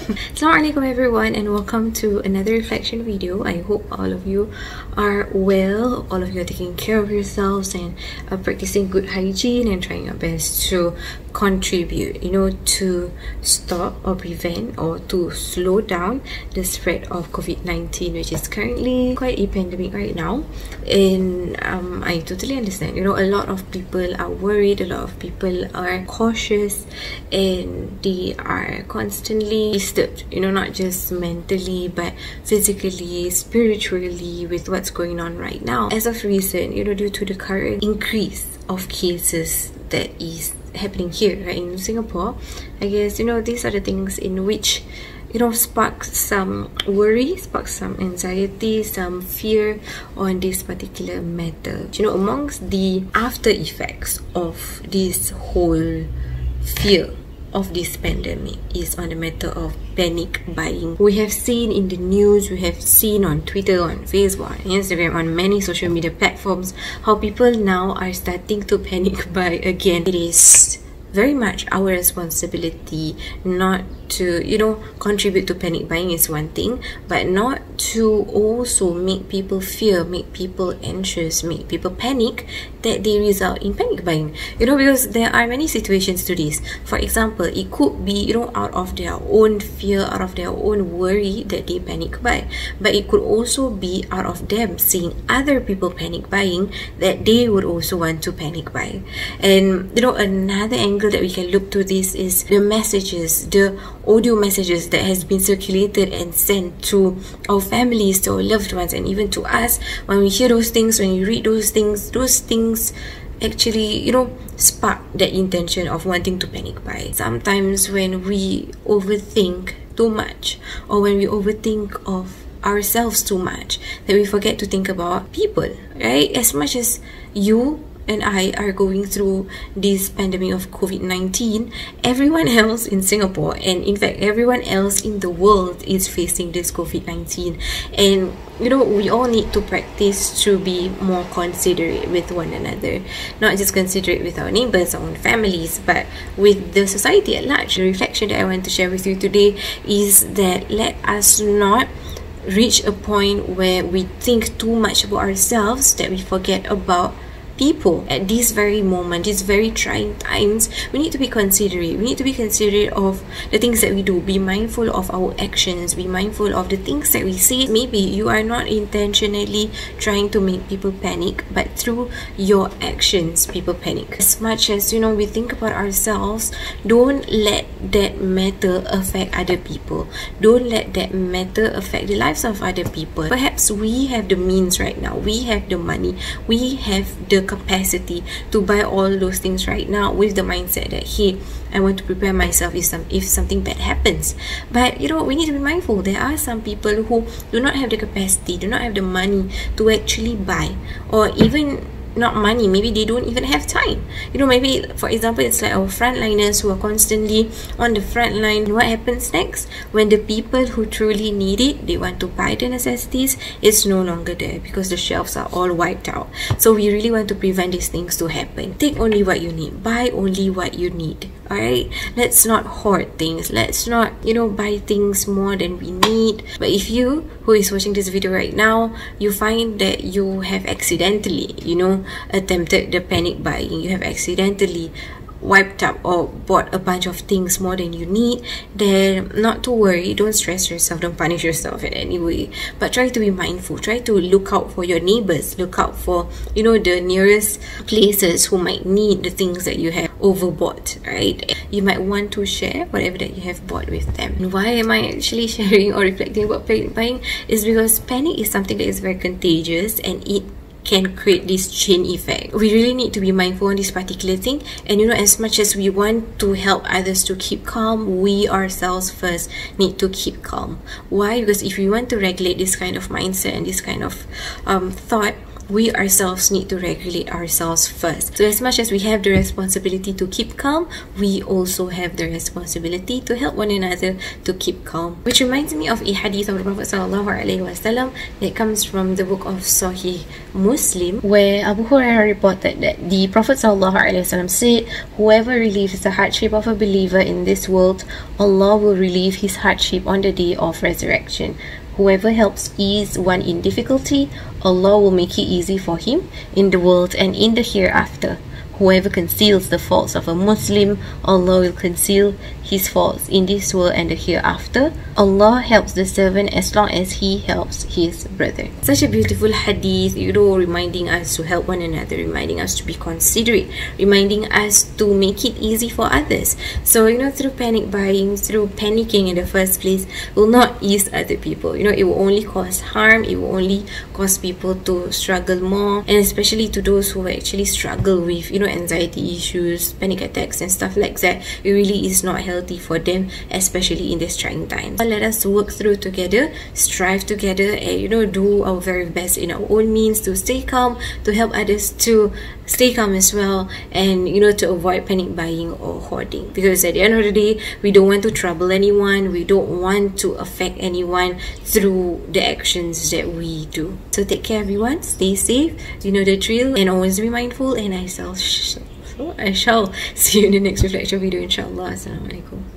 Assalamualaikum everyone, and welcome to another reflection video. I hope all of you are well, all of you are taking care of yourselves and are practicing good hygiene and trying your best to contribute, to stop or prevent or to slow down the spread of COVID-19, which is currently quite a pandemic right now. And I totally understand, a lot of people are worried, a lot of people are cautious, and they are constantly disturbed, not just mentally but physically, spiritually, with what's going on right now. As of recent, due to the current increase of cases that is happening here, right, in Singapore, I guess, these are the things in which sparks some worry, sparks some anxiety, some fear on this particular matter. Amongst the after effects of this whole fear of this pandemic is on the matter of panic buying. We have seen in the news, we have seen on Twitter, on Facebook, on Instagram, on many social media platforms, how people now are starting to panic buy again. It is very much our responsibility not to, contribute to panic buying is one thing, but not to also make people fear, make people anxious, make people panic that they result in panic buying. Because there are many situations to this. For example, it could be, out of their own fear, out of their own worry that they panic buy. But it could also be out of them seeing other people panic buying that they would also want to panic buy. And, another angle that we can look to this is the messages, the audio messages that has been circulated and sent to our families, to our loved ones, and even to us. When we hear those things, when you read those things actually, spark that intention of wanting to panic buy. Sometimes when we overthink too much, or when we overthink of ourselves too much, that we forget to think about people, right? As much as you and I are going through this pandemic of COVID-19, everyone else in Singapore, and in fact everyone else in the world, is facing this COVID-19. And we all need to practice to be more considerate with one another, not just considerate with our neighbors, our own families, but with the society at large. The reflection that I want to share with you today is that let us not reach a point where we think too much about ourselves that we forget about people. At this very moment, these very trying times, we need to be considerate. We need to be considerate of the things that we do. Be mindful of our actions. Be mindful of the things that we say. Maybe you are not intentionally trying to make people panic, but through your actions, people panic. As much as, we think about ourselves, don't let that matter affect other people. Don't let that matter affect the lives of other people. Perhaps we have the means right now. We have the money. We have the capacity to buy all those things right now with the mindset that, hey, I want to prepare myself if something bad happens. But we need to be mindful. There are some people who do not have the capacity, do not have the money to actually buy, or even not money, maybe they don't even have time. Maybe, for example, it's like our frontliners who are constantly on the front line. What happens next? When the people who truly need it, they want to buy the necessities, it's no longer there because the shelves are all wiped out. So we really want to prevent these things to happen. Take only what you need. Buy only what you need. Alright? Let's not hoard things. Let's not, buy things more than we need. But if you, who is watching this video right now, you find that you have accidentally, attempted the panic buying, you have accidentally wiped up or bought a bunch of things more than you need, then not to worry, don't stress yourself, don't punish yourself in any way, but try to be mindful. Try to look out for your neighbors, look out for the nearest places who might need the things that you have overbought, right? You might want to share whatever that you have bought with them. And why am I actually sharing or reflecting about panic buying? Is because panic is something that is very contagious, and it can create this chain effect. We really need to be mindful on this particular thing. And as much as we want to help others to keep calm, we ourselves first need to keep calm. Why? Because if we want to regulate this kind of mindset and this kind of thought, we ourselves need to regulate ourselves first. So as much as we have the responsibility to keep calm, we also have the responsibility to help one another to keep calm. Which reminds me of a hadith of the Prophet ﷺ that comes from the book of Sahih Muslim, where Abu Hurairah reported that the Prophet ﷺ said, whoever relieves the hardship of a believer in this world, Allah will relieve his hardship on the day of resurrection. Whoever helps ease one in difficulty, Allah will make it easy for him in the world and in the hereafter. Whoever conceals the faults of a Muslim, Allah will conceal his faults in this world and the hereafter. Allah helps the servant as long as he helps his brother. Such a beautiful hadith, reminding us to help one another, reminding us to be considerate, reminding us to make it easy for others. So, through panic buying, through panicking in the first place, will not ease other people. It will only cause harm, it will only cause people to struggle more, and especially to those who actually struggle with, anxiety issues, panic attacks and stuff like that. It really is not healthy for them, especially in this trying times. Let us work through together, strive together, and do our very best in our own means to stay calm, to help others to stay calm as well, and to avoid panic buying or hoarding, because at the end of the day, we don't want to trouble anyone, we don't want to affect anyone through the actions that we do. So take care everyone, stay safe, you know the drill, and always be mindful, and I shall see you in the next reflection video, insyaAllah. Assalamualaikum.